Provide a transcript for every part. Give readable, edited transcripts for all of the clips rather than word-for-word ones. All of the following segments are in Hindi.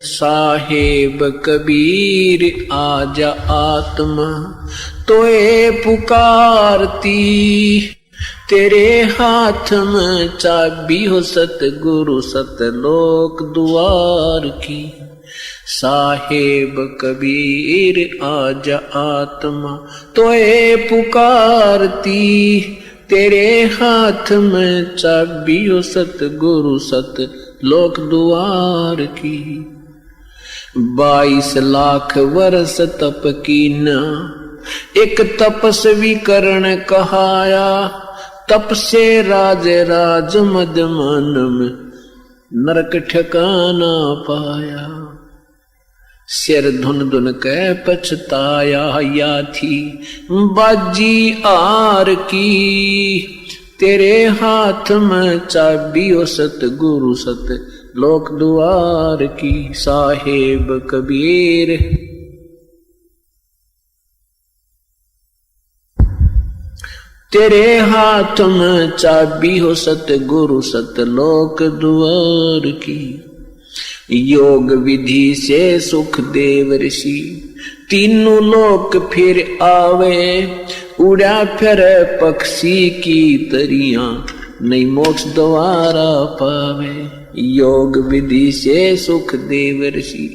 साहेब कबीर आजा आत्मा तोए पुकारती, तेरे हाथ में चाबी हो सतगुरु सतलोक द्वार की। साहेब कबीर आजा आत्मा तोए पुकारती, तेरे हाथ में चाबी हो सतगुरु सतलोक द्वार की। 22 लाख वर्ष तप कीना, एक तपस्वी करण कहाया, तप से राज राज मद मन में नरक ठिकाना पाया। सिर धुन धुन के पछताया, या थी बाजी आर की, तेरे हाथ में चाबी हो सतगुरु सत लोक द्वार की। साहेब कबीर तेरे हाथ में चाबी हो सतगुरु सतलोक द्वार की। योग विधि से सुख देव ऋषि, तीनों लोक फिर आवे, उड़ा फिर पक्षी की तरियां, नहीं मोक्ष द्वारा पावे। योग विधि से सुख देव ऋषि,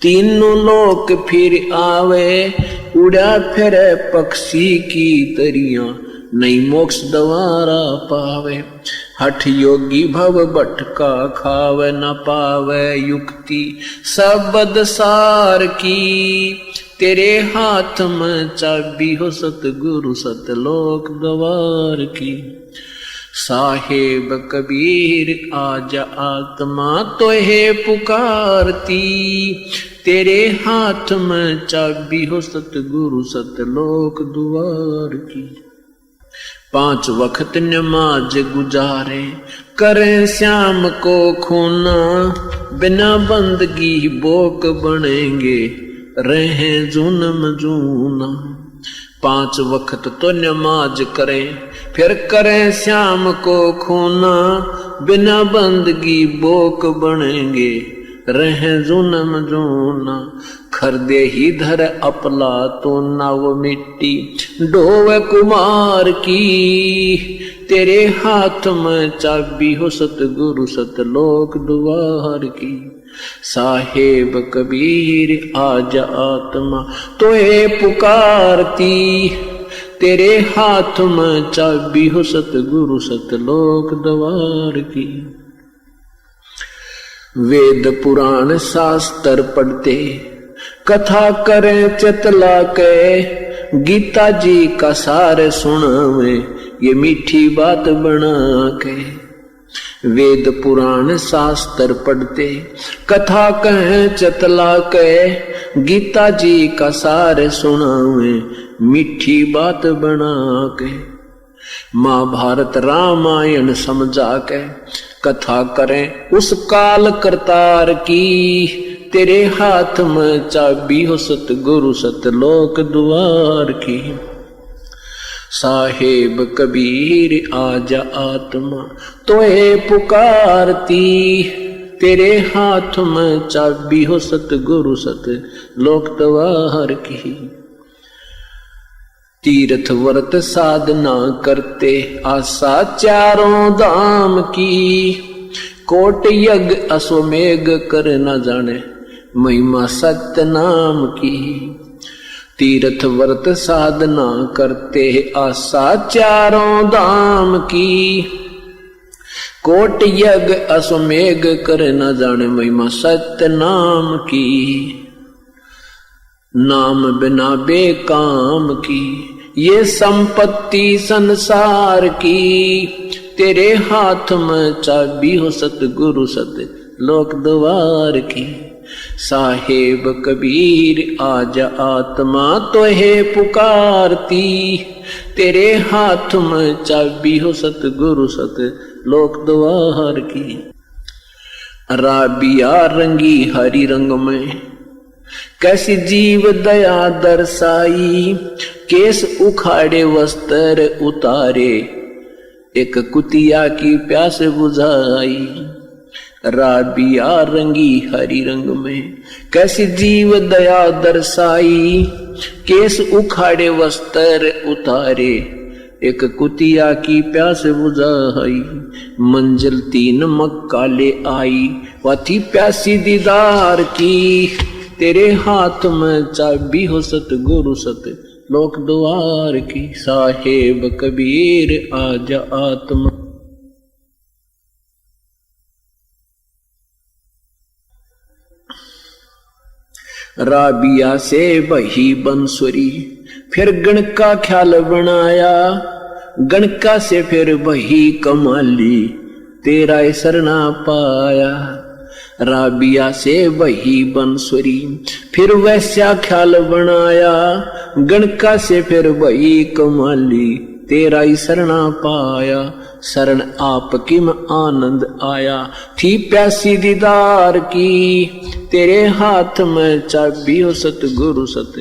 तीनों लोक फिर आवे, उड़ा फिर पक्षी की तरियां, नहीं मोक्ष द्वारा पावे। हठ योगी भव भटका खावे, न पावे युक्ति सबद सार की, तेरे हाथ में चाबी हो सतगुरु सतलोक द्वार की। साहेब कबीर आजा आत्मा तोहे पुकारती, तेरे हाथ में चाबी हो सतगुरु सतलोक द्वार की। 5 वक्त नमाज गुजारे, करें श्याम को खूना, बिना बंदगी बोक बनेंगे, रहें जुनम जूना। 5 वक्त तो नमाज करें, फिर करें श्याम को खूना, बिना बंदगी बोक बनेंगे, रहें जुनम जूना। खरदे ही धर अपला तो नव मिट्टी डोवे कुमार की, तेरे हाथ में चाबी हो सतगुरु सतलोक द्वार की। साहेब कबीर आजा आत्मा तोए पुकारती, तेरे हाथ में चाबी हो सतगुरु सतलोक द्वार की। वेद पुराण शास्त्र पढ़ते, कथा करें चतला के, गीता जी का सार सुनावे, ये मीठी बात बना के। वेद पुराण शास्त्र पढ़ते, कथा कहें चतला के, गीता जी का सार सुनावे, मीठी बात बना के। महाभारत रामायण समझा के, कथा करें उस काल करतार की, तेरे हाथ में चाबी हो सतगुरु सतलोक द्वार की। साहेब कबीर आजा आत्मा तोए पुकारती, तेरे हाथ में चाबी हो सतगुरु सतलोक द्वार की। तीर्थ व्रत साधना करते, आशा चारों धाम की, कोट यज्ञ अश्वमेघ कर न जाने, महिमा सत्य नाम की। तीर्थ व्रत साधना करते, आशा चारों धाम की, कोट यज्ञ अश्वमेघ कर न जाने, महिमा सत्य नाम की। नाम बिना बेकाम की, ये संपत्ति संसार की, तेरे हाथ में चाबी हो सतगुरु सतलोक द्वार की। साहेब कबीर आजा आत्मा तोहे पुकारती, तेरे हाथ में चाबी हो सतगुरु सतलोक द्वार की। राबिया रंगी हरि रंग में, कैसी जीव दया दर्शाई, केस उखाड़े वस्त्र उतारे, एक कुतिया की प्यास बुझाई। राबिया रंगी हरी रंग में, कैसी जीव दया दर्शाई, केस उखाड़े वस्त्र उतारे, एक कुतिया की प्यास बुझाई, मंजिल 3 मक्का ले आई, वह थी प्यासी दीदार की, तेरे हाथ में चाबी हो सतगुरु सत लोक द्वार की, साहेब कबीर आजा आत्मा। राबिया से बही बंसुरी, फिर गण का ख्याल बनाया, गणका से फिर बही कमाली, तेरा सरना पाया। राबिया से वही बंसुरी, फिर वैसा ख्याल बनाया, गणका से फिर वही कमाली, तेरा सरना पाया। शरण आपकी में आनंद आया, थी प्यासी दीदार की, तेरे हाथ में चाबी हो सतगुरु सत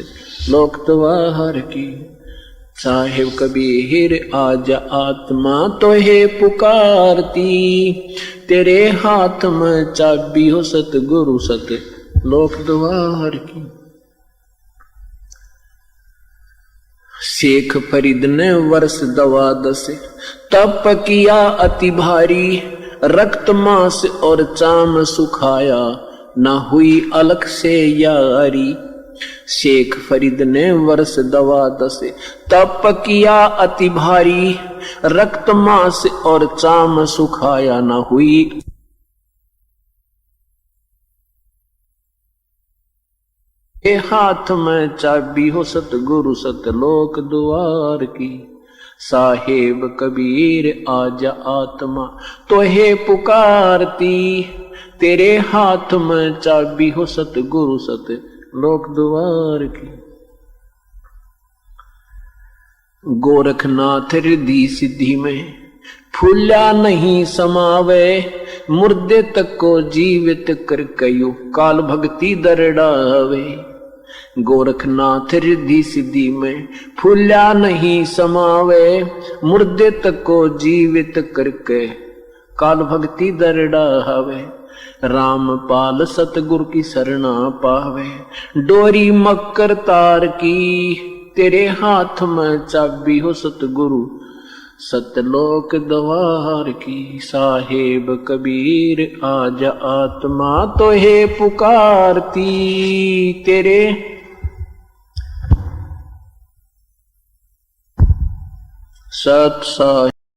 लोक द्वार की, साहेब कबीर आजा आत्मा तो है पुकारती, तेरे हाथ में चाबी हो सतगुरु सत लोक द्वार की। शेख फरीद ने वर्ष 12 तप किया अति भारी, रक्त मांस और चाम सुखाया, ना हुई अलख से यारी। शेख फरीद ने वर्ष 12 तप किया अति भारी, रक्त मांस और चाम सुखाया, ना हुई के हाथ में चाबी हो सतगुरु सतलोक द्वार की, साहेब कबीर आजा आत्मा तो है पुकारती, तेरे हाथ में चाबी हो सतगुरु सत लोक द्वार की। गोरखनाथ रिद्धि सिद्धि में फूल्या नहीं समावे, मुर्दे तक को जीवित कर कयो काल भक्ति दरड़ावे। गोरखनाथ रिद्धि सिद्धि में फूल्या नहीं समावे, मुर्दे तक को जीवित करके काल भक्ति दरड़ावे। रामपाल सतगुरु की शरणा पावे, डोरी मकर तार की, तेरे हाथ में चाबी हो सतगुरु सतलोक द्वार की, साहेब कबीर आजा आत्मा तो है पुकारती, तेरे सत सा